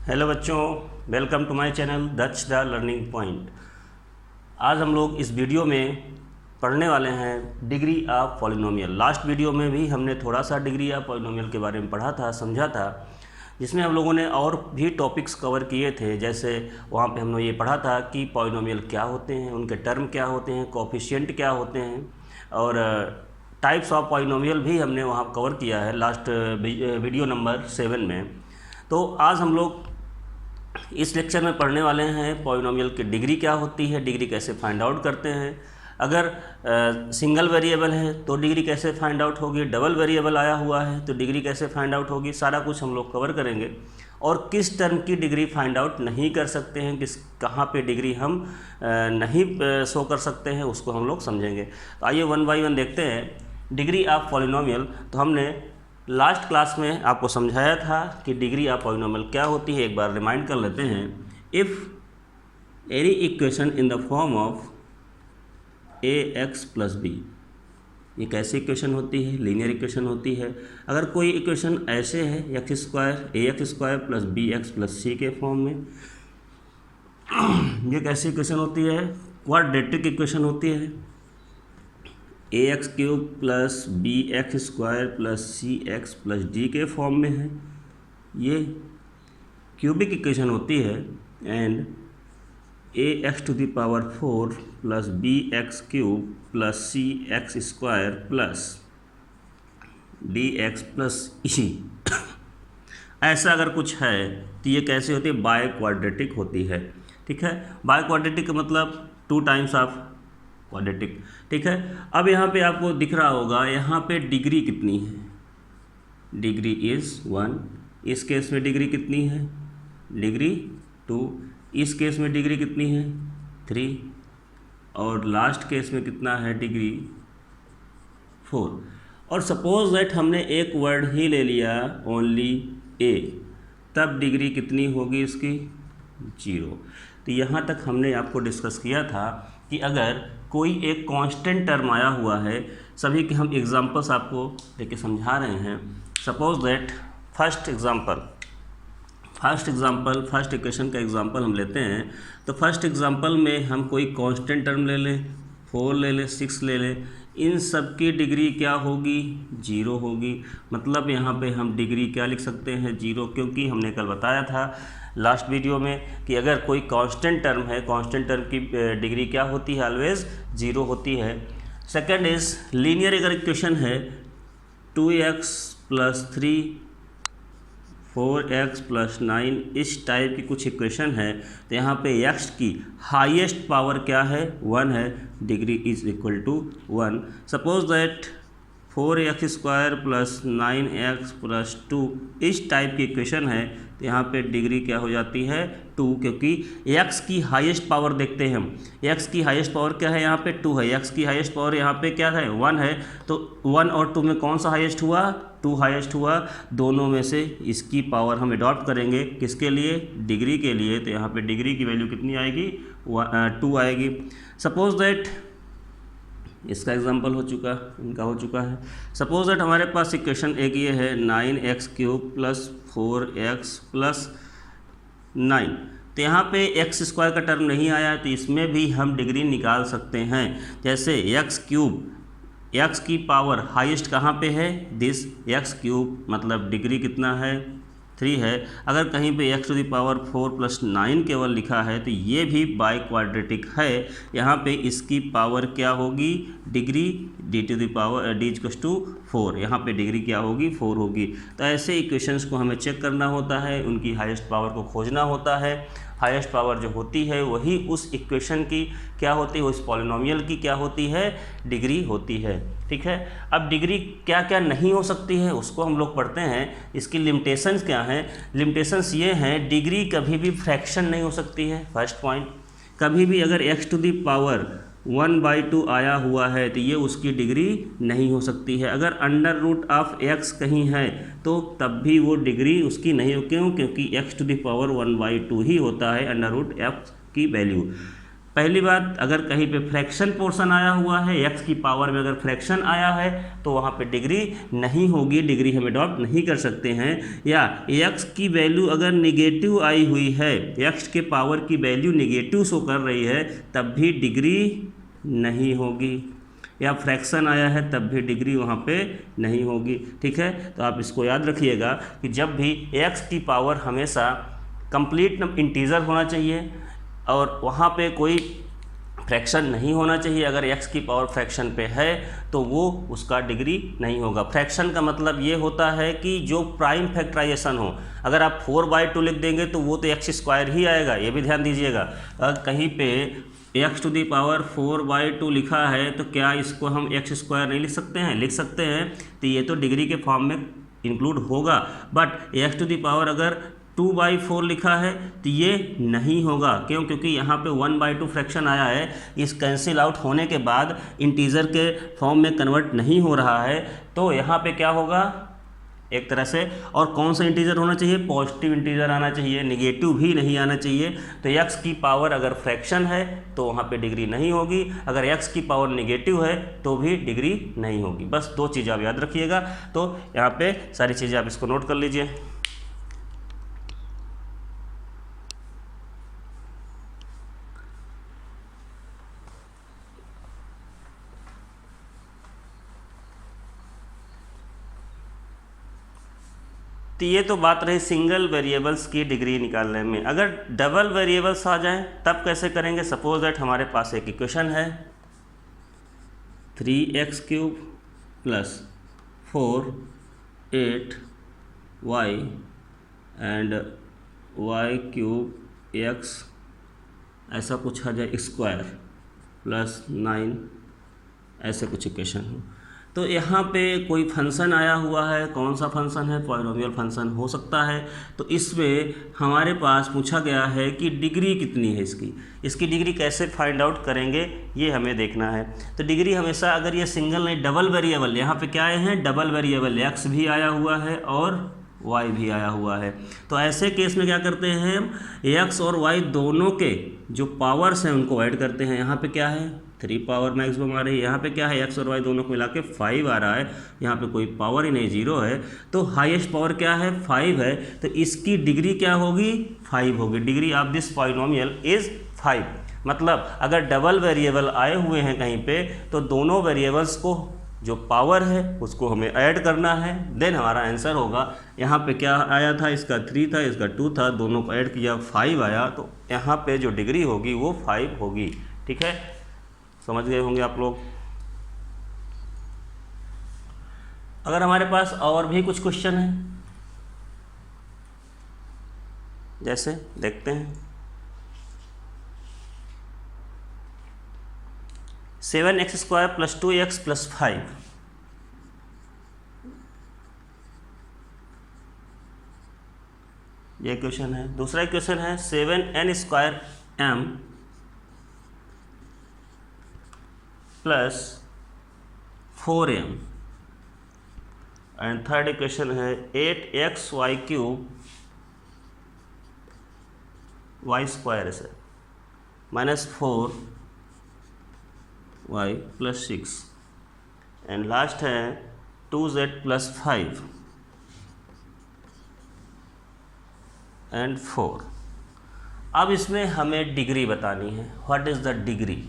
Hello बच्चों, welcome to my channel Daksh the learning point. आज हम लोग इस वीडियो में पढ़ने वाले हैं degree of polynomial. Last video में भी हमने थोड़ा सा डिग्री ऑफ पॉलिनोमियल के बारे में पढ़ा था, समझा था, जिसमें हम लोगों ने और भी टॉपिक्स कवर किए थे। जैसे वहाँ पे हमने ये पढ़ा था कि पॉलिनोमियल क्या होते हैं, उनके टर्म क्या होते हैं, कोएफिशिएंट क्या होते हैं, और टाइप्स ऑफ पॉलिनोमियल भी हमने वहाँ कवर किया है लास्ट वीडियो नंबर 7 में। तो आज हम लोग इस लेक्चर में पढ़ने वाले हैं पॉलिनोमियल की डिग्री क्या होती है, डिग्री कैसे फाइंड आउट करते हैं, अगर सिंगल वेरिएबल है तो डिग्री कैसे फाइंड आउट होगी, डबल वेरिएबल आया हुआ है तो डिग्री कैसे फाइंड आउट होगी, सारा कुछ हम लोग कवर करेंगे। और किस टर्म की डिग्री फाइंड आउट नहीं कर सकते हैं, कहाँ पे डिग्री हम नहीं शो कर सकते हैं, उसको हम लोग समझेंगे। तो आइए वन बाई वन देखते हैं डिग्री ऑफ पॉलिनोमियल। तो हमने लास्ट क्लास में आपको समझाया था कि डिग्री ऑफ पॉलिनोमियल क्या होती है। एक बार रिमाइंड कर लेते हैं। If any equation in the form of ax plus b, ये कैसी इक्वेशन होती है? लीनियर इक्वेशन होती है। अगर कोई इक्वेशन ऐसे है ax square plus b x plus c के फॉर्म में, ये कैसी इक्वेशन होती है? क्वाड्रेटिक इक्वेशन होती है। ax cube plus b x square plus c x plus d के फॉर्म में है, ये क्यूबिक इक्वेशन होती है। And ax to the power 4 plus b x cube plus c x square plus d x plus e, ऐसा अगर कुछ है तो ये कैसे होती है? बाय क्वाड्रेटिक होती है। ठीक है, बाय क्वाड्रेटिक का मतलब 2 टाइम्स ऑफ क्वाड्रेटिक। ठीक है, अब यहाँ पे आपको दिख रहा होगा, यहाँ पे डिग्री कितनी है? Degree is 1। इस केस में डिग्री कितनी है? डिग्री 2। इस केस में डिग्री कितनी है? 3। और लास्ट केस में कितना है? डिग्री 4। और सपोज दैट हमने एक वर्ड ही ले लिया, ओनली ए, तब डिग्री कितनी होगी इसकी? 0। तो यहाँ तक हमने आपको डिस्कस किया था कि अगर कोई एक कांस्टेंट टर्म आया हुआ है, सभी के हम एग्जांपल्स आपको लेके समझा रहे हैं। सपोज दैट फर्स्ट इक्वेशन का एग्जांपल हम लेते हैं। तो फर्स्ट एग्जांपल में हम कोई कांस्टेंट टर्म ले लें, 4 ले लें, 6 ले लें, इन सब की डिग्री क्या होगी? 0 होगी। मतलब यहाँ पे हम डिग्री क्या लिख सकते हैं? 0, क्योंकि हमने कल बताया था लास्ट वीडियो में कि अगर कोई कांस्टेंट टर्म है, कांस्टेंट टर्म की डिग्री क्या होती है? ऑलवेज 0 होती है। सेकंड इज लीनियर अगर इक्वेशन है 2x प्लस 3 4x प्लस 9, इस टाइप की कुछ इक्वेशन है, तो यहाँ पे x की हाईएस्ट पावर क्या है? 1 है, degree is equal to 1। Suppose that 4x square plus 9x plus 2, इस टाइप की इक्वेशन है, तो यहाँ पे डिग्री क्या हो जाती है? 2, क्योंकि x की हाईएस्ट पावर देखते हैं हम। x की हाईएस्ट पावर क्या है? यहाँ पे 2 है। x की हाईएस्ट पावर यहाँ पे क्या है? 1 है। तो 1 और 2 में कौन सा हाईएस्ट हुआ? 2 हाईएस्ट हुआ। दोनों में से इसकी पावर हम अडॉप्ट करेंगे, किसके लिए? डिग्री के लिए। तो यहाँ पे डिग्री की वैल्यू कितनी आएगी? 2 आएगी। सपोज दैट इसका एग्जांपल हो चुका है। सपोज दैट हमारे पास इक्वेशन एक ये है 9x cube plus 4x plus 9। तो यहाँ पे x स्क्वायर का टर्म नहीं आया, तो इसमें भी हम डिग्री निकाल सकते हैं। जैसे x क्यूब, x की पावर हाईएस्ट कहाँ पे है? दिस x क्यूब, मतलब डिग्री कितना है? 3 है। अगर कहीं पे x to the power 4 plus 9 केवल लिखा है, तो ये भी बाय क्वाड्रेटिक है। यहाँ पे इसकी पावर क्या होगी? Degree d to the power d equals to 4, यहाँ पे डिग्री क्या होगी? 4 होगी। तो ऐसे इक्वेशंस को हमें चेक करना होता है, उनकी हाईएस्ट पावर को खोजना होता है। हाईएस्ट पावर जो होती है वही उस इक्वेशन की क्या होती है? उस पॉलिनोमियल की क्या होती है? डिग्री होती है। ठीक है, अब डिग्री क्या क्या नहीं हो सकती है उसको हम लोग पढ़ते हैं। इसकी लिमिटेशंस क्या हैं? लिमिटेशंस ये हैं, डिग्री कभी भी फ्रैक्शन नहीं हो सकती है। फर्स्ट पॉइंट, कभी भी अगर x टू दी पावर 1/2 आया हुआ है तो ये उसकी डिग्री नहीं हो सकती है। अगर अंडर रूट ऑफ x कहीं है तो तब भी वो डिग्री उसकी नहीं हो। क्यों? क्योंकि x टू दी पावर 1/2 ही होता है अंडर रूट f की वैल्यू। पहली बात, अगर कहीं पे फ्रैक्शन पोर्शन आया हुआ है, x की पावर में अगर फ्रैक्शन आया है तो वहाँ पे डिग्री नहीं होगी, डिग्री हम अडॉप्ट नहीं कर सकते हैं। या x की वैल्यू अगर निगेटिव आई हुई है, x के पावर की वैल्यू निगेटिव शो कर रही है, तब भी डिग्री नहीं होगी। या फ्रैक्शन आया है तब भी डिग्री वहाँ पे नहीं होगी। ठीक है, तो आप इसको याद रखिएगा कि जब भी x की पावर हमेशा कंप्लीट इंटीजर होना चाहिए और वहाँ पे कोई फ्रैक्शन नहीं होना चाहिए। अगर x की पावर फ्रैक्शन पे है तो वो उसका डिग्री नहीं होगा। फ्रैक्शन का मतलब ये होता है कि जो प्राइम फैक्टराइजेशन हो, अगर आप 4/2 लिख देंगे तो वो तो x² ही आएगा, ये भी ध्यान दीजिएगा। अगर कहीं पे x⁴ 4/2 लिखा है तो क्या इसको हम x² नहीं लिख सकते हैं? लिख सकते हैं, तो ये तो डिग्री के फॉर्म में इंक्लूड होगा। बट x⁴ अगर 2/4 लिखा है तो ये नहीं होगा। क्यों? क्योंकि यहाँ पे 1/2 फ्रैक्शन आया है, इस कैंसिल आउट होने के बाद इंटीजर के फॉर्म में कन्वर्ट नहीं हो रहा है, तो यहाँ पे क्या होगा एक तरह से। और कौन सा इंटीजर होना चाहिए? पॉजिटिव इंटीजर आना चाहिए, निगेटिव भी नहीं आना चाहिए। तो x की पावर अगर फ्रैक्शन है तो वहाँ पे डिग्री नहीं होगी, अगर x की पावर निगेटिव है तो भी डिग्री नहीं होगी। बस दो चीज़ आप याद रखिएगा। तो यहाँ पे सारी चीज़ें आप इसको नोट कर लीजिए। तो ये तो बात रही सिंगल वेरिएबल्स की डिग्री निकालने में। अगर डबल वेरिएबल्स आ जाएं तब कैसे करेंगे? सपोज दैट हमारे पास एक इक्वेशन है 3x³ + 4 8y and y³ x ऐसा कुछ आ जाए स्क्वायर + 9 ऐसे कुछ इक्वेशन हो। तो यहाँ पे कोई फंक्शन आया हुआ है, कौन सा फंक्शन है? पॉलिनोमियल फंक्शन हो सकता है। तो इसमें हमारे पास पूछा गया है कि डिग्री कितनी है इसकी डिग्री कैसे फाइंड आउट करेंगे ये हमें देखना है। तो डिग्री हमेशा, अगर ये सिंगल नहीं डबल वेरिएबल, यहाँ पे क्या आए हैं? डबल वेरिएबल, x भी आया हुआ है और y भी आया हुआ है। तो ऐसे केस में क्या करते हैं हम? x और y दोनों के जो पावर्स हैं उनको ऐड करते हैं। यहाँ पे क्या है? 3 पावर मैक्सिमम आ रही है। यहाँ पे क्या है? x और y दोनों को मिला के 5 आ रहा है। यहाँ पे कोई पावर ही नहीं, 0 है। तो हाईएस्ट पावर क्या है? 5 है। तो इसकी डिग्री क्या होगी? 5 होगी। Degree of this polynomial is 5। मतलब अगर डबल वेरिएबल आए हुए हैं कहीं पे तो दोनों वेरिएबल्स को जो पावर है उसको हमें ऐड करना है, देन हमारा आंसर होगा। यहाँ पे क्या आया था? इसका 3 था, इसका 2 था, दोनों को ऐड किया 5 आया। तो यहाँ पे जो डिग्री होगी वो 5 होगी। ठीक है, समझ गए होंगे आप लोग। अगर हमारे पास और भी कुछ क्वेश्चन है, जैसे देखते हैं 7x² + 2x + 5। ये क्वेश्चन है। दूसरा क्वेश्चन है 7n² m + 4m। And third equation है 8xy³ y² से -4y + 6। एंड लास्ट है 2z + 5 एंड 4। अब इसमें हमें डिग्री बतानी है। What is the degree?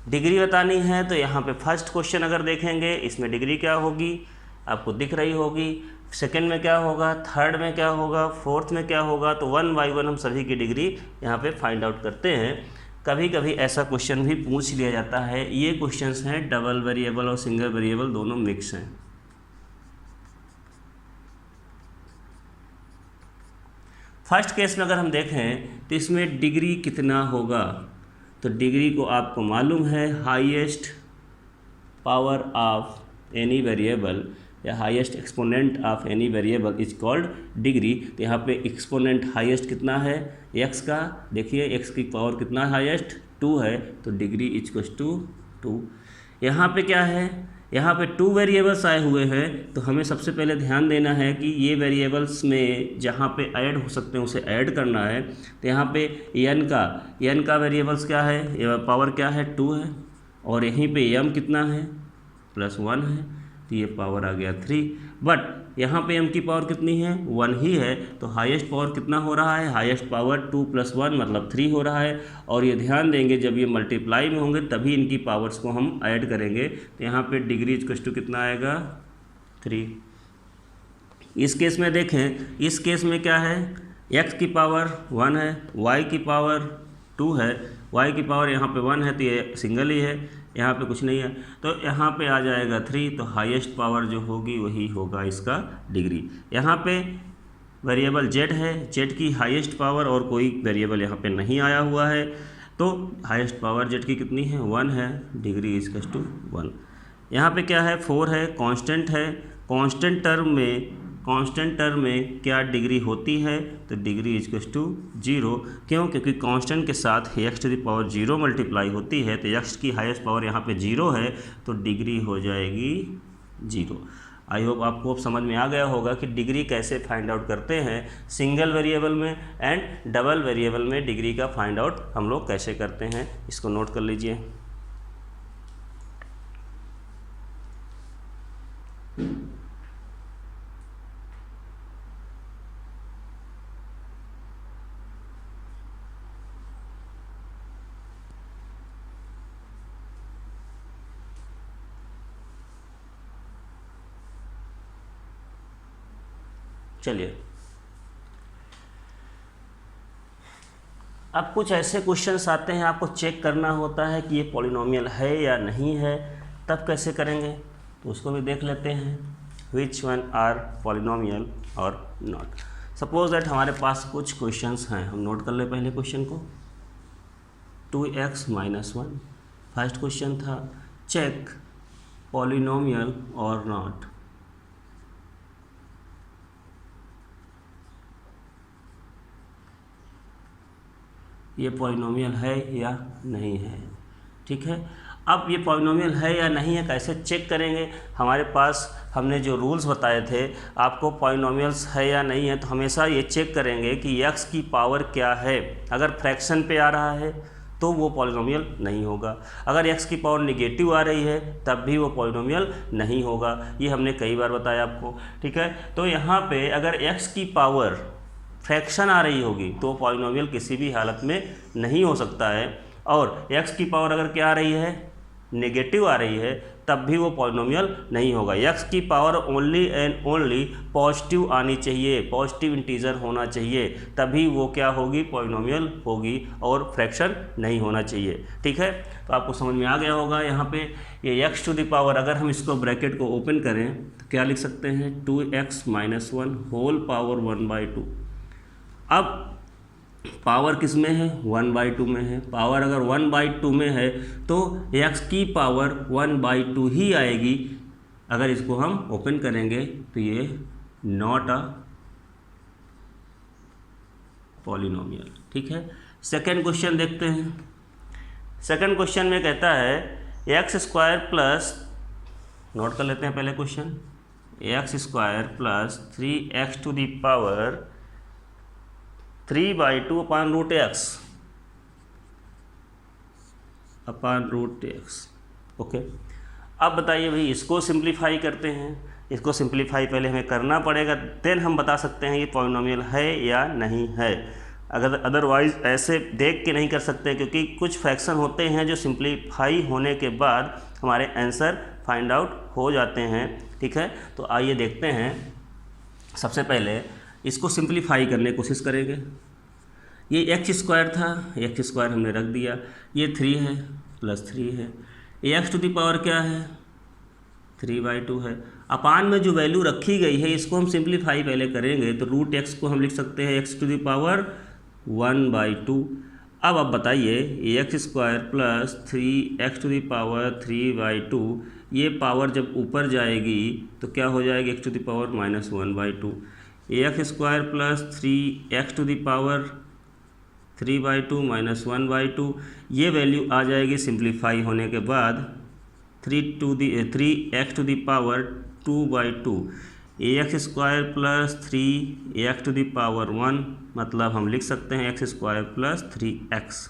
Degree बतानी है तो यहाँ पे फर्स्ट क्वेश्चन अगर देखेंगे इसमें डिग्री क्या होगी आपको दिख रही होगी। सेकंड में क्या होगा, थर्ड में क्या होगा, फोर्थ में क्या होगा। तो 1 बाय 1 हम सभी की डिग्री यहाँ पे फाइंड आउट करते हैं। कभी कभी ऐसा क्वेश्चन भी पूछ लिया जाता है। ये क्वेश्चंस हैं डबल वेरिएबल और सिंगल वेरिएबल दोनों मिक्स हैं। फर्स्ट केस में अगर हम देखें तो इसमें डिग्री कितना होगा, तो डिग्री को आपको मालूम है highest power of any variable या highest exponent of any variable is called degree. तो यहाँ पे एक्सपोनेंट हाईएस्ट कितना है x का, देखिए x की पावर कितना हाईएस्ट 2 है, तो डिग्री इक्वल्स टू 2। यहाँ पे क्या है यहाँ पे 2 वेरिएबल्स आए हुए हैं, तो हमें सबसे पहले ध्यान देना है कि ये वेरिएबल्स में जहाँ पे ऐड हो सकते हैं उसे ऐड करना है। तो यहाँ पे n का वेरिएबल्स क्या है, पावर क्या है 2 है, और यहीं पे m कितना है +1 है, तो ये पावर आ गया 3। बट यहाँ पे m की पावर कितनी है 1 ही है, तो हाईएस्ट पावर कितना हो रहा है, हाईएस्ट पावर 2 + 1 मतलब 3 हो रहा है। और ये ध्यान देंगे जब ये मल्टीप्लाई में होंगे तभी इनकी पावर्स को हम ऐड करेंगे। तो यहाँ पे डिग्री इक्वल टू कितना आएगा 3। इस केस में देखें, इस केस में क्या है, x की पावर 1 है, y की पावर 2 है, y की पावर यहाँ पे 1 है, तो ये सिंगल ही है, यहाँ पे कुछ नहीं है, तो यहाँ पे आ जाएगा 3। तो हाईएस्ट पावर जो होगी वही होगा इसका डिग्री। यहाँ पे वेरिएबल z है, z की हाईएस्ट पावर और कोई वेरिएबल यहाँ पे नहीं आया हुआ है, तो हाईएस्ट पावर z की कितनी है 1 है, डिग्री इज इक्वल टू 1। यहाँ पे क्या है 4 है, कांस्टेंट है, कांस्टेंट टर्म में क्या डिग्री होती है, तो डिग्री इज इक्वल टू 0। क्यों, क्योंकि कांस्टेंट के साथ x⁴ मल्टीप्लाई होती है, तो x की हाईएस्ट पावर यहाँ पे 0 है, तो डिग्री हो जाएगी 0। आई होप आपको अब समझ में आ गया होगा कि डिग्री कैसे फाइंड आउट करते हैं, सिंगल वेरिएबल में एंड डबल वेरिएबल में डिग्री का फाइंड आउट हम लोग कैसे करते हैं। इसको नोट कर लीजिए। चलिए, अब कुछ ऐसे क्वेश्चंस आते हैं, आपको चेक करना होता है कि ये पॉलिनोमियल है या नहीं है, तब कैसे करेंगे, तो उसको भी देख लेते हैं। विच वन आर पॉलिनोमियल और नॉट। सपोज दैट हमारे पास कुछ क्वेश्चंस हैं, हम नोट कर ले पहले क्वेश्चन को। 2x - 1 फर्स्ट क्वेश्चन था, चेक पॉलिनोमियल और नॉट। ये पॉलिनोमियल है या नहीं है, ठीक है। अब ये पॉलिनोमियल है या नहीं है कैसे चेक करेंगे, हमारे पास हमने जो रूल्स बताए थे, आपको पॉलिनोमियल्स है या नहीं है तो हमेशा ये चेक करेंगे कि x की पावर क्या है। अगर फ्रैक्शन पे आ रहा है तो वो पॉलिनोमियल नहीं होगा, अगर x की पावर नेगेटिव आ रही है तब भी वो पॉलिनोमियल नहीं होगा। ये हमने कई बार बताया आपको, ठीक है। तो यहाँ पे अगर x की पावर फ्रैक्शन आ रही होगी तो पॉलिनोमियल किसी भी हालत में नहीं हो सकता है, और x की पावर अगर क्या आ रही है नेगेटिव आ रही है तब भी वो पॉलिनोमियल नहीं होगा। x की power only and only positive आनी चाहिए, पॉजिटिव इंटीजर होना चाहिए, तभी वो क्या होगी पॉलिनोमियल होगी, और फ्रैक्शन नहीं होना चाहिए, ठीक है। तो आपको समझ में आ गया होगा। यहाँ पे ये x⁴ अगर हम इसको ब्रैकेट को ओपन करें तो क्या लिख सकते हैं 2x - 1 होल पावर 1/2। अब पावर किस में है 1/2 में है, पावर अगर 1/2 में है तो x की पावर 1/2 ही आएगी। अगर इसको हम ओपन करेंगे तो ये नॉट अ पॉलिनोमियल, ठीक है। सेकेंड क्वेश्चन देखते हैं। सेकेंड क्वेश्चन में कहता है x² प्लस, नोट कर लेते हैं पहले question, x² plus 3x⁴ 3/2/√x okay. अब बताइए भाई, इसको सिंप्लीफाई करते हैं। इसको सिंप्लीफाई पहले हमें करना पड़ेगा, देन हम बता सकते हैं ये पॉलिनोमियल है या नहीं है। अगर अदरवाइज ऐसे देख के नहीं कर सकते, क्योंकि कुछ फ्रैक्शन होते हैं जो सिंप्लीफाई होने के बाद हमारे आंसर फाइंड आउट हो जाते हैं, ठीक है। तो आइए देखते हैं। सबसे पहले इसको सिंप्लीफाई करने की कोशिश करेंगे। ये x² था, x² हमने रख दिया, ये 3 है प्लस 3 है, ये x⁴ क्या है 3/2 है। अपान में जो वैल्यू रखी गई है इसको हम सिंप्लीफाई पहले करेंगे, तो √x को हम लिख सकते हैं x⁴ 1/2। अब आप बताइए x² प्लस 3x⁴ 3/2, ये पावर जब ऊपर जाएगी तो क्या हो जाएगी x⁴ -1/2। x² प्लस 3x⁴ 3/2 -1/2, ये वैल्यू आ जाएगी सिंप्लीफाई होने के बाद 3x to the power 2/2 ax square plus 3x to the power 1, मतलब हम लिख सकते हैं x स्क्वायर प्लस 3x।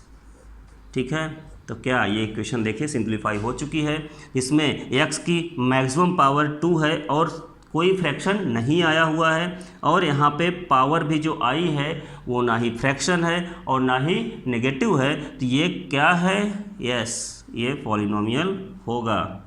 ठीक है, तो क्या ये इक्वेशन देखिए सिंप्लीफाई हो चुकी है। इसमें x की मैक्सिमम पावर 2 है और कोई फ्रैक्शन नहीं आया हुआ है, और यहाँ पे पावर भी जो आई है वो ना ही फ्रैक्शन है और ना ही नेगेटिव है, तो ये क्या है? यस, ये पॉलिनोमियल होगा।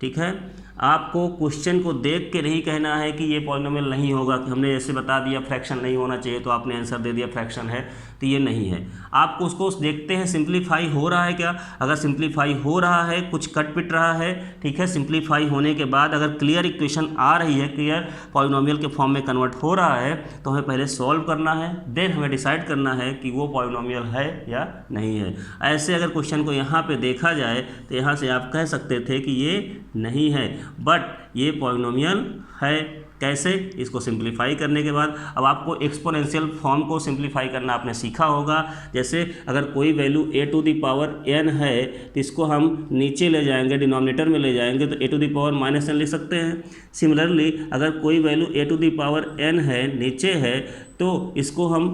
ठीक है, आपको क्वेश्चन को देख के नहीं कहना है कि ये पॉलिनोमियल नहीं होगा, कि हमने जैसे बता दिया फ्रैक्शन नहीं होना चाहिए तो आपने आंसर दे दिया फ्रैक्शन है, तो ये नहीं है। आपको उसको देखते हैं सिंप्लीफाई हो रहा है क्या। अगर सिंप्लीफाई हो रहा है, कुछ कट पिट रहा है, ठीक है, सिंप्लीफाई होने के बाद अगर क्लियर इक्वेशन आ रही है, क्लियर पॉलिनोमियल के फॉर्म में कन्वर्ट हो रहा है, तो हमें पहले सॉल्व करना है, देन हमें डिसाइड करना है कि वो पॉलिनोमियल है या नहीं है। ऐसे अगर क्वेश्चन को यहाँ पे देखा जाए तो यहाँ से आप कह सकते थे कि ये नहीं है, बट ये पॉलिनोमियल है। कैसे? इसको सिंप्लीफाई करने के बाद अब आपको एक्सपोनेंशियल फॉर्म को सिंप्लीफाई करना आपने सीखा होगा। जैसे अगर कोई value a to the power n है तो इसको हम नीचे ले जाएंगे, डिनोमिनेटर में ले जाएंगे, तो a to the power -n लिख सकते हैं। सिमिलरली अगर कोई value a to the power n है, नीचे है, तो इसको हम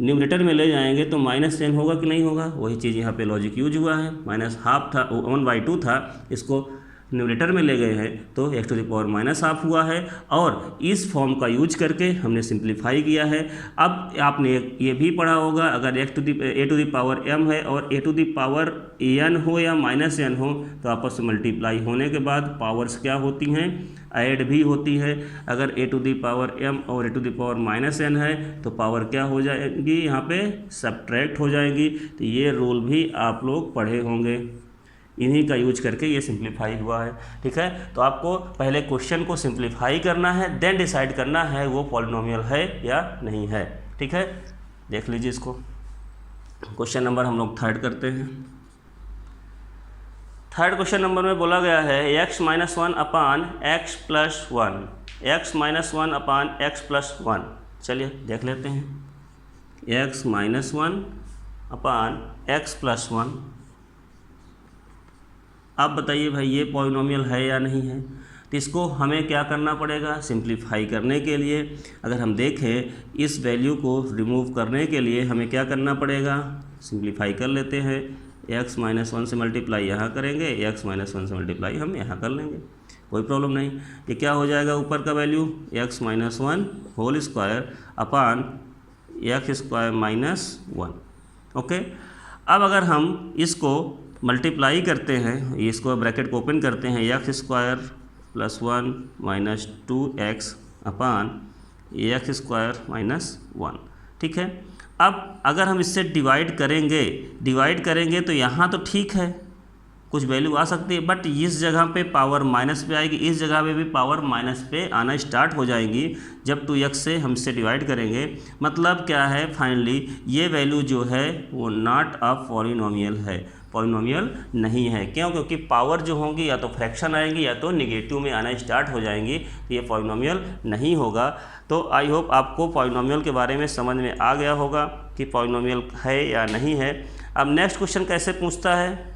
न्यूमरेटर में ले जाएंगे तो -n होगा कि नहीं होगा? वही चीज़ यहाँ पे लॉजिक यूज हुआ है। -½ था, 1/2 था, इसको न्यूमरेटर में ले गए हैं तो x टू द पावर -½ हुआ है, और इस फॉर्म का यूज करके हमने सिंप्लीफाई किया है। अब आपने ये भी पढ़ा होगा, अगर a to the power m है और a to the power n हो या -n हो, तो आपस में मल्टीप्लाई होने के बाद पावर्स क्या होती हैं? ऐड भी होती है। अगर a to the power m और a to the power -n है तो पावर क्या हो जाएगी? यहाँ पे सब्ट्रैक्ट हो जाएगी। तो ये रूल भी आप लोग पढ़े होंगे, इन्हीं का यूज करके ये सिंप्लीफाई हुआ है। ठीक है, तो आपको पहले क्वेश्चन को सिंप्लीफाई करना है, देन डिसाइड करना है वो पॉलिनोमियल है या नहीं है। ठीक है, देख लीजिए इसको। क्वेश्चन नंबर हम लोग 3 करते हैं। 3rd क्वेश्चन नंबर में बोला गया है x - 1 अपान x प्लस 1, x - 1 अपान x प्लस 1। चलिए देख लेते हैं, x - 1 अपान x प्लस 1। अब बताइए भाई ये पॉलिनोमियल है या नहीं है? तो इसको हमें क्या करना पड़ेगा? सिंप्लीफाई करने के लिए अगर हम देखें, इस वैल्यू को रिमूव करने के लिए हमें क्या करना पड़ेगा? सिंप्लीफाई कर लेते हैं। x - 1 से मल्टीप्लाई यहाँ करेंगे, x - 1 से मल्टीप्लाई हम यहाँ कर लेंगे, कोई प्रॉब्लम नहीं। ये क्या हो जाएगा? ऊपर का value x - 1 whole square upon x square -1। Okay, अब अगर हम इसको मल्टीप्लाई करते हैं, इसको ब्रैकेट को ओपन करते हैं, x square plus 1 minus 2x अपान x स्क्वायर -1। ठीक है, अब अगर हम इससे डिवाइड करेंगे तो यहाँ तो ठीक है, कुछ वैल्यू आ सकती है, बट इस जगह पे पावर माइनस पे आएगी, इस जगह पे भी पावर माइनस पे आना स्टार्ट हो जाएंगी जब 2x से हम इससे डिवाइड करेंगे। मतलब क्या है? फाइनली ये वैल्यू जो है वो नॉट अ पॉलिनोमियल है, पॉलिनोमियल नहीं है। क्यों? क्योंकि पावर जो होंगी या तो फ्रैक्शन आएंगी या तो निगेटिव में आना स्टार्ट हो जाएंगी, तो ये पॉलिनोमियल नहीं होगा। तो आई होप आपको पॉलिनोमियल के बारे में समझ में आ गया होगा कि पॉलिनोमियल है या नहीं है। अब नेक्स्ट क्वेश्चन कैसे पूछता है?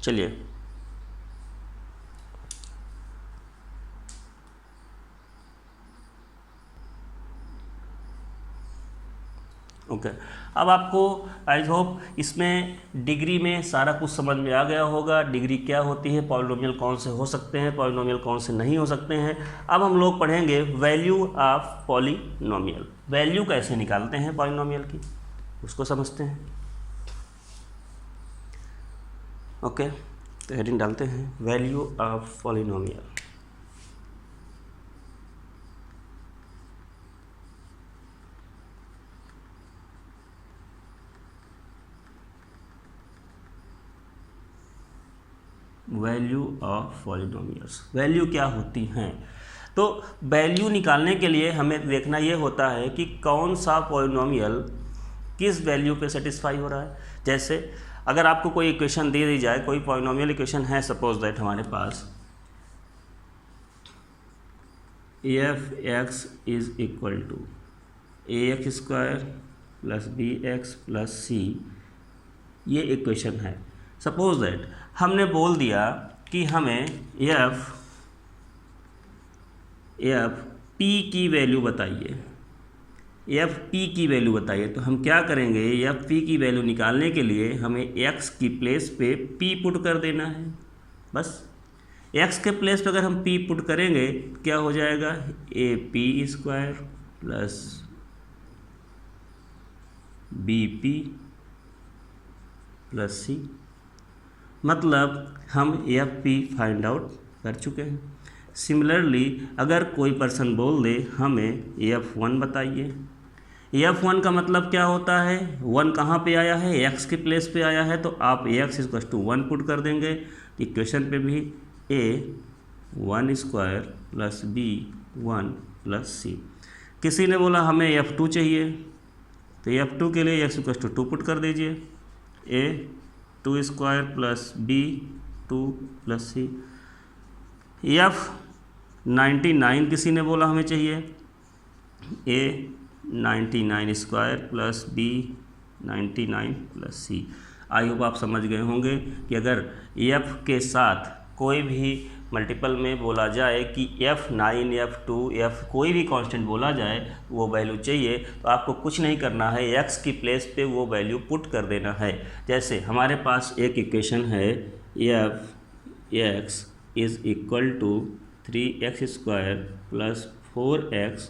चलिए ओके, अब आपको आई होप इसमें डिग्री में सारा कुछ समझ में आ गया होगा। डिग्री क्या होती है, पॉलिनोमियल कौन से हो सकते हैं, पॉलिनोमियल कौन से नहीं हो सकते हैं। अब हम लोग पढ़ेंगे वैल्यू ऑफ पॉलिनोमियल। वैल्यू कैसे निकालते हैं पॉलिनोमियल की, उसको समझते हैं। ओके, तो हेडिंग डालते हैं value of polynomial. Value of polynomials, value क्या होती हैं? तो वैल्यू निकालने के लिए हमें देखना ये होता है कि कौन सा पॉलिनोमियल किस वैल्यू पे सेटिस्फाई हो रहा है। जैसे अगर आपको कोई इक्वेशन दे दी जाए, कोई पॉलिनोमियल इक्वेशन है सपोज दैट हमारे पास f x is equal to a x square plus b x plus c, ये इक्वेशन है। सपोज दैट हमने बोल दिया कि हमें एफ पी की वैल्यू बताइए, एफ पी की वैल्यू बताइए। तो हम क्या करेंगे, एफ पी की वैल्यू निकालने के लिए हमें एक्स की प्लेस पे पी पुट कर देना है। बस एक्स के प्लेस पे अगर हम पी पुट करेंगे क्या हो जाएगा, a p square plus b p plus c, मतलब हम एफ पी फाइंड आउट कर चुके हैं। सिमिलरली अगर कोई पर्सन बोल दे हमें एफ वन बताइए, एफ वन का मतलब क्या होता है, वन कहाँ पे आया है, एक्स के प्लेस पे आया है, तो आप x equal to one put कर देंगे। इक्वेशन पे भी a one square plus b one plus c. किसी ने बोला हमें एफ टू चाहिए, तो एफ टू के लिए x equal to two put कर दीजिए, a two square plus b two plus c. F 99 किसी ने बोला हमें चाहिए, a 99 square plus b 99 plus c. I hope आप समझ गए होंगे कि अगर एफ के साथ कोई भी मल्टीपल में बोला जाए कि F9 F2 F कोई भी कांस्टेंट बोला जाए वो वैल्यू चाहिए, तो आपको कुछ नहीं करना है, एक्स की प्लेस पे वो वैल्यू पुट कर देना है। जैसे हमारे पास एक इक्वेशन है f x is equal to 3x square plus 4x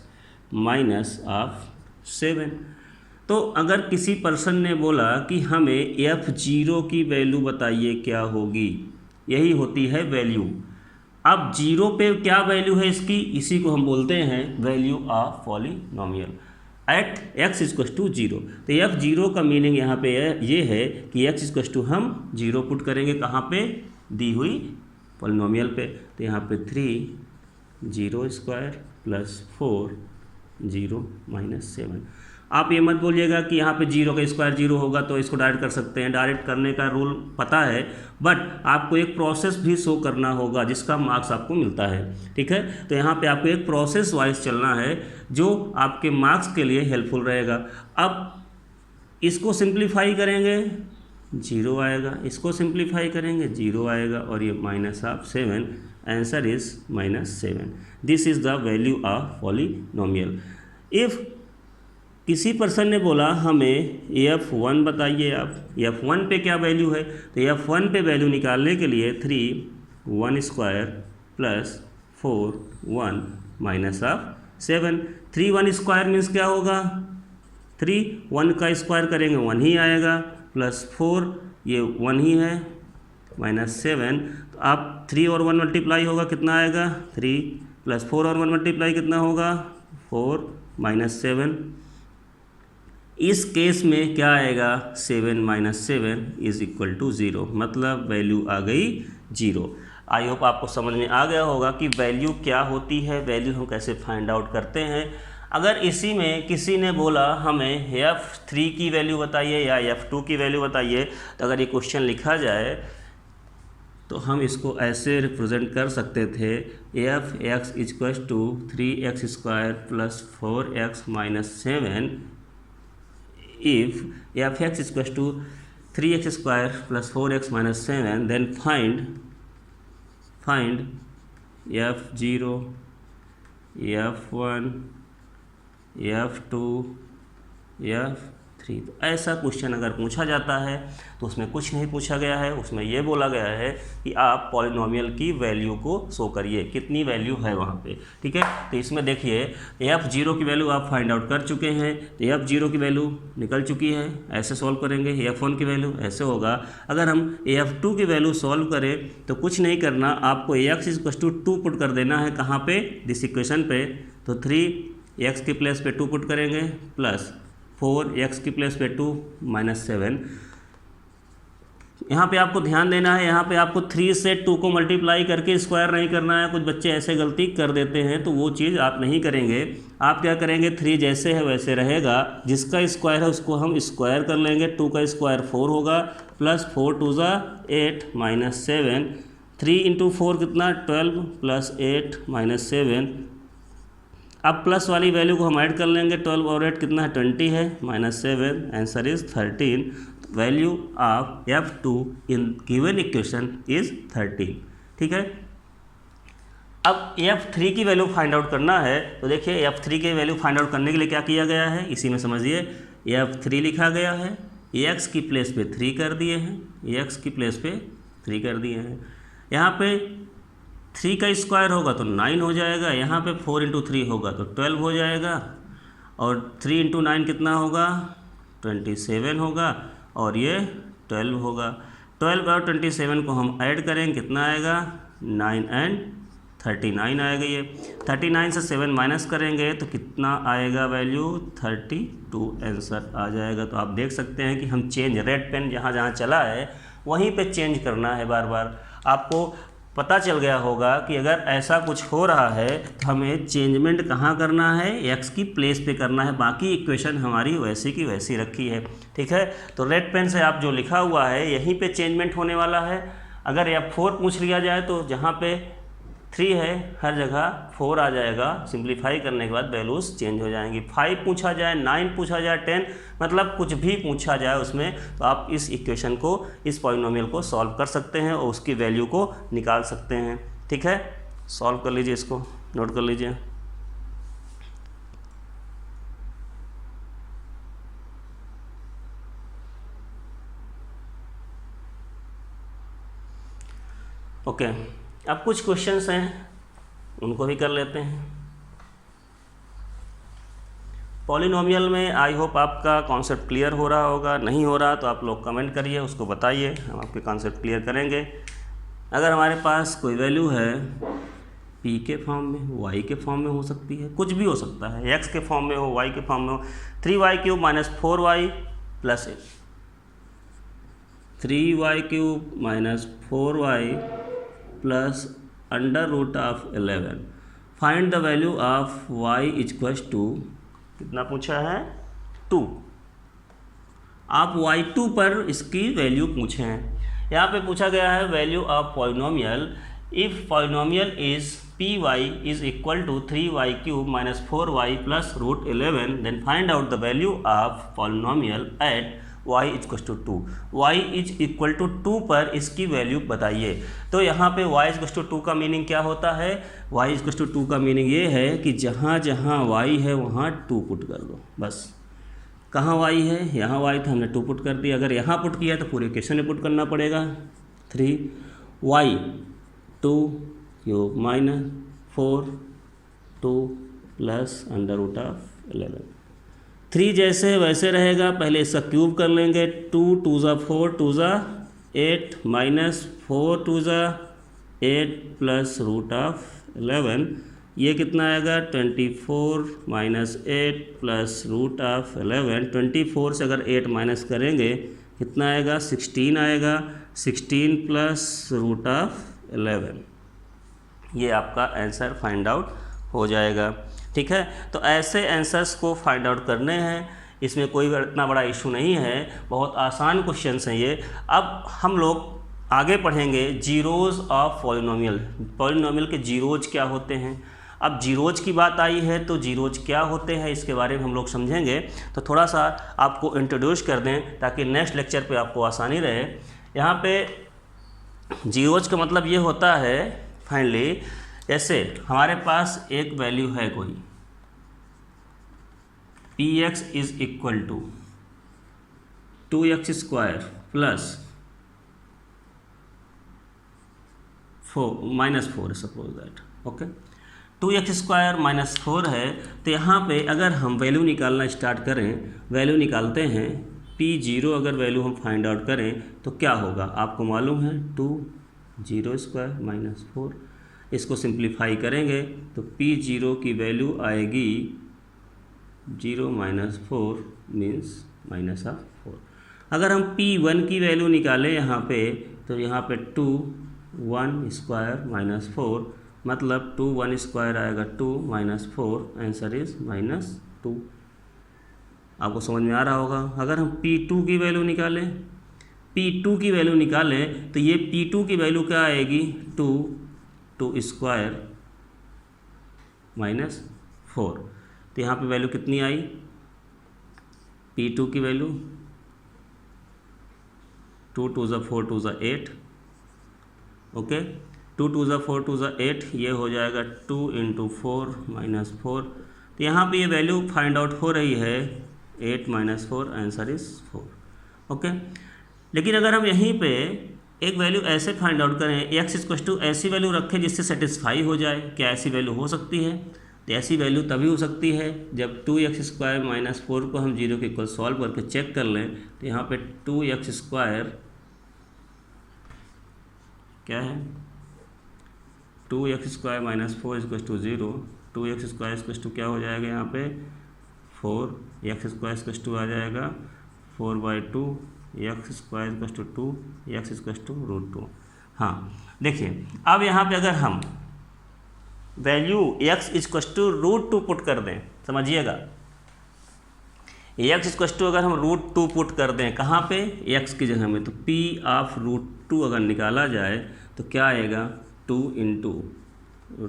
minus of 7। तो अगर किसी पर्सन ने बोला कि हमें F0 की वैल्यू बताइए क्या होगी, यही होती है वैल्यू। अब जीरो पे क्या वैल्यू है इसकी, इसी को हम बोलते हैं value of polynomial at x equal to 0। तो F0 का मीनिंग यहाँ पे ये है कि x इक्वल टू हम 0 पुट करेंगे कहाँ पे, दी हुई पॉलिनोमियल पे। तो यहाँ पे 3 0 स्क्वायर प्लस 4 0 माइनस 7। आप ये मत बोलिएगा कि यहाँ पे 0 का स्क्वायर 0 होगा तो इसको डायरेक्ट कर सकते हैं, डायरेक्ट करने का रूल पता है, बट आपको एक प्रोसेस भी शो करना होगा जिसका मार्क्स आपको मिलता है। ठीक है, तो यहाँ पे आपको एक प्रोसेस वाइज चलना है जो आपके मार्क्स के लिए हेल्पफुल रहेगा। अब इसको सिंप्लीफाई करेंगे 0 आएगा, इसको सिंप्लीफाई करेंगे 0 आएगा, और ये minus of 7, answer is -7। This is the value of polynomial. If किसी पर्सन ने बोला हमें F1 बताइए, आप F1 पे क्या वैल्यू है, तो F1 पे वैल्यू निकालने के लिए 3 1 square plus 4 1 minus of 7। 3 1 square means क्या होगा, 3 1 का स्क्वायर करेंगे 1 ही आएगा, प्लस 4 ये 1 ही है, माइनस 7। तो आप 3 और 1 मल्टीप्लाई होगा कितना आएगा, 3 प्लस 4 और 1 मल्टीप्लाई कितना होगा, 4 माइनस 7। इस केस में क्या आएगा, 7 माइनस 7 इज इक्वल टू 0, मतलब वैल्यू आ गई 0। आई होप आपको समझ में आ गया होगा कि वैल्यू क्या होती है, वैल्यू हम कैसे फाइंड आउट करते हैं। अगर इसी में किसी ने बोला हमें F3 की वैल्यू बताइए या F2 की वैल्यू बताइए, तो अगर ये क्वेश्चन लिखा जाए तो हम इसको ऐसे रिप्रेजेंट कर सकते थे, f x equal to 3x square plus 4x minus 7 if f(x) is equal to 3x square plus 4x minus 7, then find f0, f1, f2, f3। तो ऐसा क्वेश्चन अगर पूछा जाता है तो उसमें कुछ नहीं पूछा गया है, उसमें ये बोला गया है कि आप पॉलिनोमियल की वैल्यू को शो करिए, कितनी वैल्यू है वहाँ पे। ठीक है, तो इसमें देखिए f0 की वैल्यू आप फाइंड आउट कर चुके हैं, तो f0 की वैल्यू निकल चुकी है, ऐसे सॉल्व करेंगे। f1 की वैल्यू ऐसे होगा। अगर हम f2 की वैल्यू सॉल्व करें तो कुछ नहीं करना, आपको x इक्वल टू 2 पुट कर देना है कहाँ पे, दिस इक्वेशन पे। तो 3x के प्लेस पे 2 पुट करेंगे प्लस 4x की प्लेस पे 2 माइनस 7। यहाँ पे आपको ध्यान देना है, यहाँ पे आपको 3 से 2 को मल्टीप्लाई करके स्क्वायर नहीं करना है। कुछ बच्चे ऐसे गलती कर देते हैं, तो वो चीज़ आप नहीं करेंगे। आप क्या करेंगे, 3 जैसे है वैसे रहेगा, जिसका स्क्वायर है उसको हम स्क्वायर कर लेंगे। 2 का स्क्वायर 4 होगा, प्लस 4 2 8 माइनस 7। 3 इंटू 4 कितना, 12 प्लस 8 माइनस 7, अब प्लस वाली वैल्यू को हम ऐड कर लेंगे, 12 और 8 कितना है, 20 है, -7, answer is 13। Value of F2 in given equation is 13। ठीक है, अब F3 की वैल्यू फाइंड आउट करना है। तो देखिए F3 की वैल्यू फाइंड आउट करने के लिए क्या किया गया है, इसी में समझिए, F3 लिखा गया है, x की प्लेस पे 3 कर दिए हैं, x की प्लेस पे 3 कर दिए हैं। यहाँ पे 3 का स्क्वायर होगा तो 9 हो जाएगा, यहाँ पे 4 × 3 होगा तो 12 हो जाएगा, और 3 × 9 कितना होगा, 27 होगा, और ये 12 होगा। 12 और 27 को हम ऐड करेंगे, कितना आएगा, 9 एंड 39 आएगा। ये 39 से 7 माइनस करेंगे तो कितना आएगा वैल्यू, 32 आंसर आ जाएगा। तो आप देख सकते हैं कि हम चेंज, रेड पेन जहाँ जहाँ चला है वहीं पे चेंज करना है बार बार। आपको पता चल गया होगा कि अगर ऐसा कुछ हो रहा है तो हमें चेंजमेंट कहाँ करना है, x की प्लेस पे करना है, बाकी इक्वेशन हमारी वैसी की वैसी रखी है। ठीक है, तो रेड पेन से आप जो लिखा हुआ है यहीं पे चेंजमेंट होने वाला है। अगर F4 पूछ लिया जाए तो जहाँ पे 3 है हर जगह 4 आ जाएगा, सिंप्लीफाई करने के बाद वैल्यूज़ चेंज हो जाएंगी। 5 पूछा जाए, 9 पूछा जाए, 10, मतलब कुछ भी पूछा जाए उसमें, तो आप इस इक्वेशन को, इस पॉलिनोमियल को सॉल्व कर सकते हैं और उसकी वैल्यू को निकाल सकते हैं। ठीक है, सॉल्व कर लीजिए, इसको नोट कर लीजिए। ओके, अब कुछ क्वेश्चंस हैं उनको भी कर लेते हैं। पॉलिनोमियल में आई होप आपका कॉन्सेप्ट क्लियर हो रहा होगा, नहीं हो रहा तो आप लोग कमेंट करिए, उसको बताइए, हम आपके कॉन्सेप्ट क्लियर करेंगे। अगर हमारे पास कोई वैल्यू है p के फॉर्म में, y के फॉर्म में हो सकती है, कुछ भी हो सकता है, x के फॉर्म में हो, y के फॉर्म में हो, 3y³ - 4y + 8, 3y³ - 4y + √11। Find the value of y = कितना पूछा है, 2। आप y2 पर इसकी वैल्यू पूछे हैं। यहाँ पे पूछा गया है value of polynomial if polynomial is py = 3y³ - 4y + √11, then find out the value of polynomial at y = 2। y = 2 पर इसकी वैल्यू बताइए। तो यहाँ पे y = 2 का मीनिंग क्या होता है, y = 2 का मीनिंग ये है कि जहाँ जहाँ y है वहाँ 2 पुट कर दो, बस। कहाँ y है, यहाँ y था, हमने 2 पुट कर दिया। अगर यहाँ पुट किया तो पूरे इक्वेशन में पुट करना पड़ेगा। 3y² - 4 2 + √11। 3 जैसे वैसे रहेगा, पहले इसका क्यूब कर लेंगे, 2 2 ज़ा 4 2 ज़ा 8 - 4 2 ज़ा 8 + √11, ये कितना आएगा, 24 - 8 + √11। 24 से अगर 8 माइनस करेंगे कितना आएगा, 16 आएगा, 16 + √11, ये आपका आंसर फाइंड आउट हो जाएगा। ठीक है, तो ऐसे आंसर्स को फाइंड आउट करने हैं, इसमें कोई इतना बड़ा इशू नहीं है, बहुत आसान क्वेश्चंस हैं ये। अब हम लोग आगे पढ़ेंगे जीरोज़ ऑफ पॉलिनोमियल। पॉलिनोमियल के जीरोज़ क्या होते हैं। अब जीरोज़ की बात आई है तो जीरोज़ क्या होते हैं इसके बारे में हम लोग समझेंगे। तो थोड़ा सा आपको इंट्रोड्यूस कर दें ताकि नेक्स्ट लेक्चर पे आपको आसानी रहे। यहाँ पे जीरोज़ का मतलब ये होता है फाइनली, जैसे हमारे पास एक वैल्यू है कोई px = 2x² + 4 suppose that, okay. 2x² - 4 है, तो यहाँ पे अगर हम वैल्यू निकालना स्टार्ट करें, वैल्यू निकालते हैं, p0 अगर वैल्यू हम फाइंड आउट करें तो क्या होगा आपको मालूम है, 2 - 4। इसको सिंप्लीफाई करेंगे तो p0 की वैल्यू आएगी 0 - 4 मीन्स -4। अगर हम p1 की वैल्यू निकालें यहाँ पे, तो यहाँ पे 2 1² - 4, मतलब 2 1² आएगा 2 - 4, आंसर इज -2। आपको समझ में आ रहा होगा। अगर हम p2 की वैल्यू निकालें, p2 की वैल्यू निकालें तो ये p2 की वैल्यू क्या आएगी, 2 2² - 4। तो यहाँ पे वैल्यू कितनी आई, P2 की वैल्यू 2 2 ज़ा 4 2 ज़ा 8, ओके 2 2 ज़ा 4 2 ज़ा 8, ये हो जाएगा 2 × 4 - 4। तो यहाँ पे ये वैल्यू फाइंड आउट हो रही है 8 - 4, आंसर इज़ 4, ओके। लेकिन अगर हम यहीं पे एक वैल्यू ऐसे फाइंड आउट करें, x ऐसी वैल्यू रखें जिससे सेटिस्फाई हो जाए, क्या ऐसी वैल्यू हो सकती है? तो ऐसी वैल्यू तभी हो सकती है जब 2x² - 4 को हम 0 के इक्वल सॉल्व करके चेक कर लें। तो यहाँ पे 2x² क्या है, 2x² - 4 = 0, 2x² क्या हो जाएगा यहाँ पे 4, x² आ जाएगा 4/2, x² = 2, x √2। हाँ देखिए, अब यहाँ पे अगर हम वैल्यू x √2 पुट कर दें, समझिएगा x अगर हम √2 पुट कर दें कहाँ पे, x की जगह में, तो p ऑफ √2 अगर निकाला जाए तो क्या आएगा 2 ×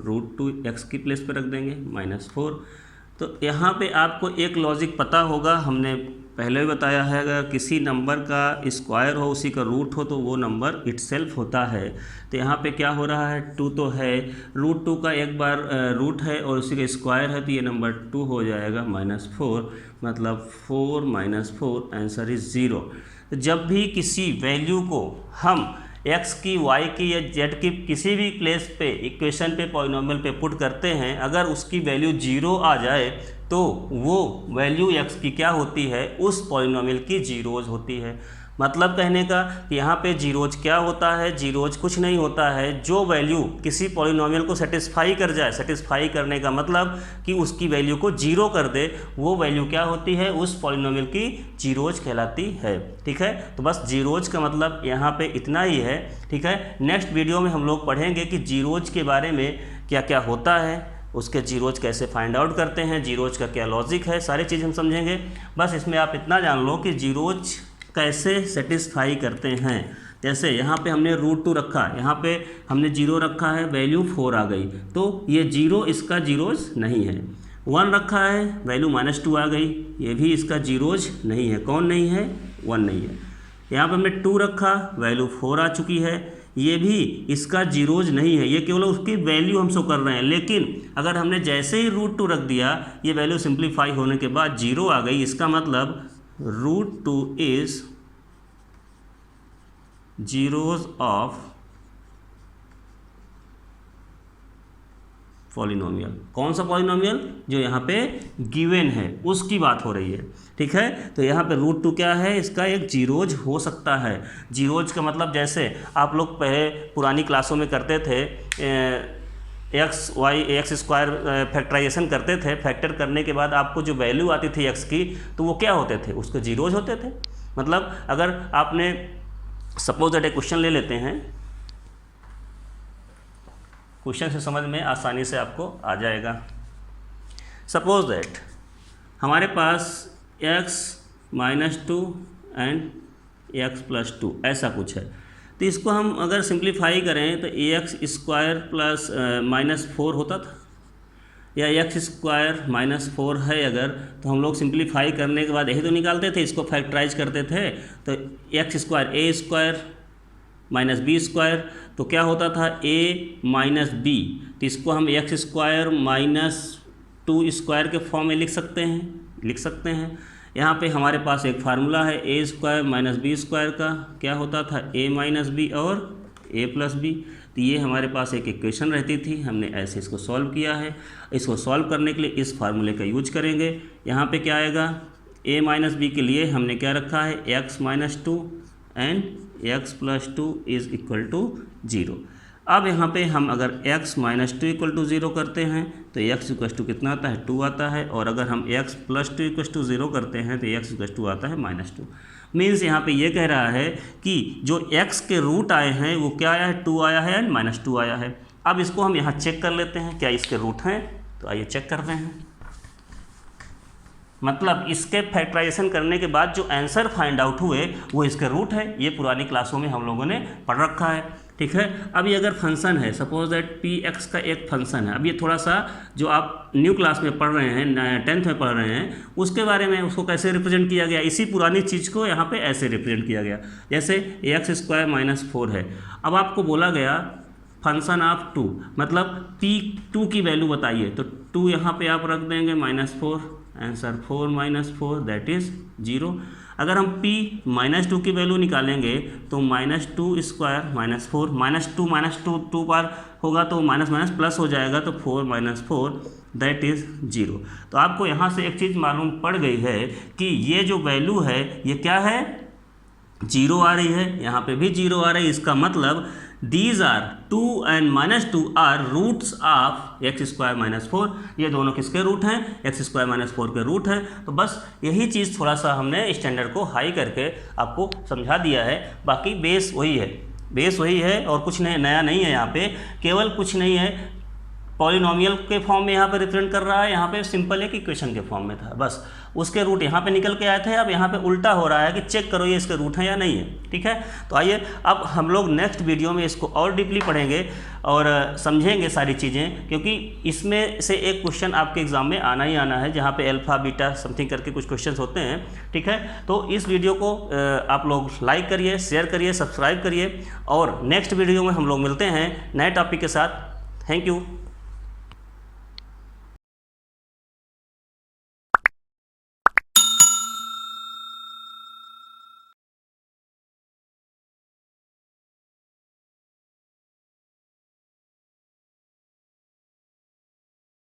√2 x की प्लेस पे रख देंगे -4। तो यहाँ पे आपको एक लॉजिक पता होगा, हमने पहले भी बताया है, अगर किसी नंबर का स्क्वायर हो उसी का रूट हो तो वो नंबर इटसेल्फ होता है। तो यहाँ पे क्या हो रहा है, 2 तो है, √2 का एक बार रूट है और उसी का स्क्वायर है, तो ये नंबर 2 हो जाएगा -4, मतलब 4 - 4, आंसर इज़ 0। जब भी किसी वैल्यू को हम x की, y की या z की किसी भी प्लेस पे इक्वेशन पे पॉलिनोमियल पे पुट करते हैं, अगर उसकी वैल्यू 0 आ जाए तो वो वैल्यू x की क्या होती है, उस पॉलिनोमियल की जीरोज होती है। मतलब कहने का कि यहाँ पे जीरोज क्या होता है, जीरोज कुछ नहीं होता है, जो वैल्यू किसी पॉलिनोमियल को सेटिस्फाई कर जाए, सेटिस्फाई करने का मतलब कि उसकी वैल्यू को 0 कर दे, वो वैल्यू क्या होती है, उस पॉलिनोमियल की जीरोज कहलाती है। ठीक है, तो बस जीरोज का मतलब यहाँ पे इतना ही है। ठीक है, नेक्स्ट वीडियो में हम लोग पढ़ेंगे कि जीरोज के बारे में क्या क्या होता है, उसके जीरोज कैसे फाइंड आउट करते हैं, जीरोज का क्या लॉजिक है, सारी चीज़ हम समझेंगे। बस इसमें आप इतना जान लो कि जीरोज कैसे सेटिस्फाई करते हैं। जैसे यहाँ पे हमने √2 रखा, यहाँ पे हमने 0 रखा है, वैल्यू 4 आ गई, तो ये 0 इसका जीरोज नहीं है। 1 रखा है, वैल्यू -2 आ गई, ये भी इसका जीरोज नहीं है। कौन नहीं है, 1 नहीं है। यहाँ पे हमने 2 रखा, वैल्यू 4 आ चुकी है, ये भी इसका जीरोज नहीं है, ये केवल उसकी वैल्यू हम शो कर रहे हैं। लेकिन अगर हमने जैसे ही √2 रख दिया, ये वैल्यू सिंप्लीफाई होने के बाद 0 आ गई, इसका मतलब √2 इज जीरोज ऑफ पॉलिनोमियल। कौन सा पॉलिनोमियल, जो यहाँ पे गिवन है उसकी बात हो रही है। ठीक है, तो यहाँ पे √2 क्या है, इसका एक जीरोज हो सकता है। जीरोज का मतलब जैसे आप लोग पहले पुरानी क्लासों में करते थे, x² फैक्टराइजेशन करते थे, फैक्टर करने के बाद आपको जो वैल्यू आती थी x की, तो वो क्या होते थे, उसके जीरोज होते थे। मतलब अगर आपने सपोज दैट एक क्वेश्चन ले लेते हैं, क्वेश्चन से समझ में आसानी से आपको आ जाएगा। सपोज दैट हमारे पास x - 2 एंड x + 2 ऐसा कुछ है, तो इसको हम अगर सिंप्लीफाई करें तो ax² + -4 होता था, या x² -4 है अगर, तो हम लोग सिंप्लीफाई करने के बाद यही तो निकालते थे, इसको फैक्टराइज करते थे, तो x² a² - b², तो क्या होता था a - b, तो इसको हम x² - 2² के फॉर्म में लिख सकते हैं। यहाँ पे हमारे पास एक फार्मूला है a² - b² का, क्या होता था a - b और a + b। तो ये हमारे पास एक इक्वेशन रहती थी, हमने ऐसे इसको सॉल्व किया है। इसको सॉल्व करने के लिए इस फार्मूले का यूज करेंगे। यहाँ पे क्या आएगा, a - b के लिए हमने क्या रखा है, x - 2 एंड x + 2 = 0। अब यहाँ पे हम अगर x - 2 = 0 करते हैं तो x = कितना आता है, 2 आता है, और अगर हम x + 2 = 0 करते हैं तो x = आता है -2। मीन्स यहाँ पे ये कह रहा है कि जो x के रूट आए हैं वो क्या आया है, 2 आया है एंड -2 आया है। अब इसको हम यहाँ चेक कर लेते हैं क्या इसके रूट हैं, तो आइए चेक करते हैं। मतलब इसके फैक्टराइजेशन करने के बाद जो आंसर फाइंड आउट हुए वो इसके रूट है, ये पुरानी क्लासों में हम लोगों ने पढ़ रखा है। ठीक है। अब ये अगर फंक्शन है, सपोज दैट पी एक्स का एक फंक्शन है, अब ये थोड़ा सा जो आप न्यू क्लास में पढ़ रहे हैं, 10th में पढ़ रहे हैं, उसके बारे में उसको कैसे रिप्रेजेंट किया गया, इसी पुरानी चीज़ को यहाँ पे ऐसे रिप्रेजेंट किया गया। जैसे x² - 4 है। अब आपको बोला गया फंक्शन ऑफ 2, मतलब p2 की वैल्यू बताइए, तो 2 यहाँ पे आप रख देंगे -4, आंसर 4 - 4 दैट इज़ 0। अगर हम p -2 की वैल्यू निकालेंगे तो -2² - 4, -2 2 बार होगा तो माइनस माइनस प्लस हो जाएगा, तो 4 - 4 दैट इज़ 0। तो आपको यहाँ से एक चीज़ मालूम पड़ गई है कि ये जो वैल्यू है ये क्या है, 0 आ रही है, यहाँ पे भी 0 आ रही है। इसका मतलब these are 2 and -2 are roots of x² - 4। ये दोनों किसके रूट हैं, x² - 4 के रूट हैं। तो बस यही चीज़ थोड़ा सा हमने स्टैंडर्ड को हाई करके आपको समझा दिया है। बाकी बेस वही है, बेस वही है और कुछ नया नहीं है। यहाँ पे केवल कुछ नहीं है, पॉलिनोमियल के फॉर्म में यहाँ पे रिप्रेजेंट कर रहा है, यहाँ पे सिंपल एक इक्वेशन के फॉर्म में था, बस उसके रूट यहाँ पे निकल के आए थे। अब यहाँ पे उल्टा हो रहा है कि चेक करो ये इसके रूट हैं या नहीं है, ठीक है। तो आइए अब हम लोग नेक्स्ट वीडियो में इसको और डीपली पढ़ेंगे और समझेंगे सारी चीज़ें, क्योंकि इसमें से एक क्वेश्चन आपके एग्जाम में आना ही आना है, जहाँ पे अल्फा बीटा समथिंग करके कुछ क्वेश्चन होते हैं, ठीक है। तो इस वीडियो को आप लोग लाइक करिए, शेयर करिए, सब्सक्राइब करिए और नेक्स्ट वीडियो में हम लोग मिलते हैं नए टॉपिक के साथ। Thank you.